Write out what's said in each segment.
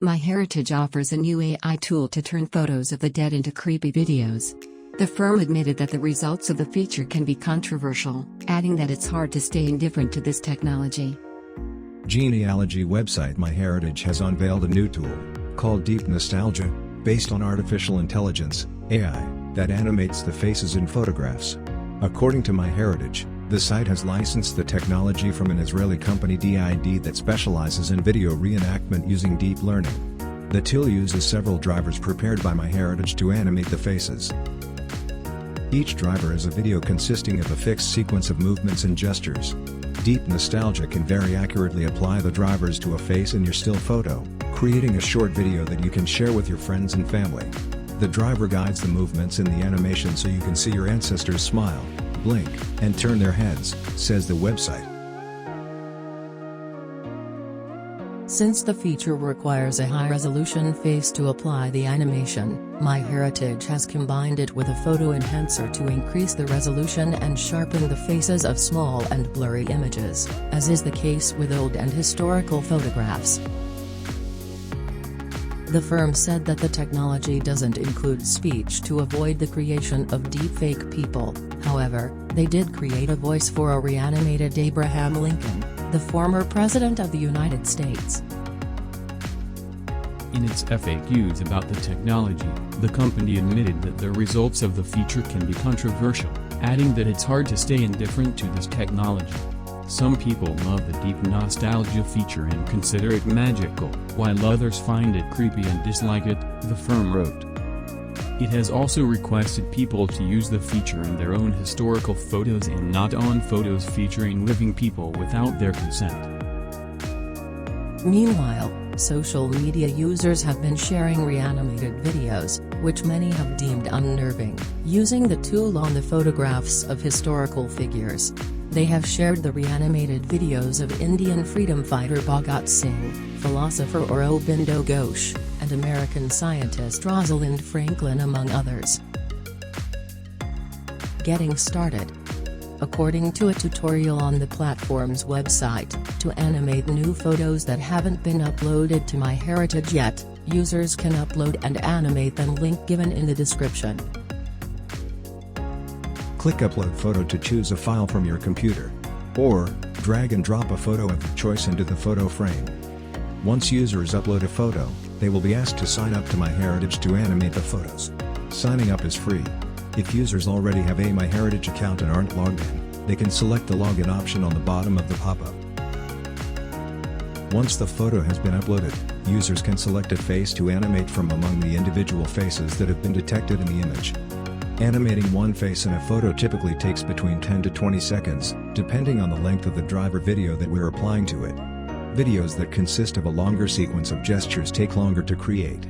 MyHeritage offers a new AI tool to turn photos of the dead into creepy videos. The firm admitted that the results of the feature can be controversial, adding that it's hard to stay indifferent to this technology. Genealogy website MyHeritage has unveiled a new tool, called Deep Nostalgia, based on artificial intelligence, AI, that animates the faces in photographs. According to MyHeritage, the site has licensed the technology from an Israeli company DID that specializes in video reenactment using deep learning. The tool uses several drivers prepared by MyHeritage to animate the faces. Each driver is a video consisting of a fixed sequence of movements and gestures. Deep Nostalgia can very accurately apply the drivers to a face in your still photo, creating a short video that you can share with your friends and family. The driver guides the movements in the animation so you can see your ancestors smile, blink, and turn their heads, says the website. Since the feature requires a high-resolution face to apply the animation, MyHeritage has combined it with a photo enhancer to increase the resolution and sharpen the faces of small and blurry images, as is the case with old and historical photographs. The firm said that the technology doesn't include speech to avoid the creation of deepfake people. However, they did create a voice for a reanimated Abraham Lincoln, the former President of the United States. In its FAQs about the technology, the company admitted that the results of the feature can be controversial, adding that it's hard to stay indifferent to this technology. Some people love the Deep Nostalgia feature and consider it magical, while others find it creepy and dislike it, the firm wrote. It has also requested people to use the feature in their own historical photos and not on photos featuring living people without their consent. Meanwhile, social media users have been sharing reanimated videos, which many have deemed unnerving, using the tool on the photographs of historical figures. They have shared the reanimated videos of Indian freedom fighter Bhagat Singh, philosopher Aurobindo Ghosh, and American scientist Rosalind Franklin among others. Getting started. According to a tutorial on the platform's website, to animate new photos that haven't been uploaded to MyHeritage yet, users can upload and animate them, link given in the description. Click Upload Photo to choose a file from your computer. Or, drag and drop a photo of your choice into the photo frame. Once users upload a photo, they will be asked to sign up to MyHeritage to animate the photos. Signing up is free. If users already have a MyHeritage account and aren't logged in, they can select the login option on the bottom of the pop-up. Once the photo has been uploaded, users can select a face to animate from among the individual faces that have been detected in the image. Animating one face in a photo typically takes between 10 to 20 seconds, depending on the length of the driver video that we're applying to it. Videos that consist of a longer sequence of gestures take longer to create.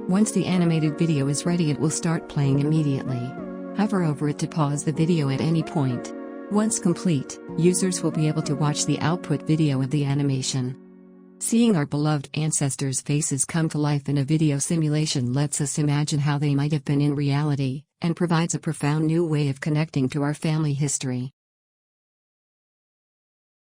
Once the animated video is ready, it will start playing immediately. Hover over it to pause the video at any point. Once complete, users will be able to watch the output video of the animation. Seeing our beloved ancestors' faces come to life in a video simulation lets us imagine how they might have been in reality, and provides a profound new way of connecting to our family history.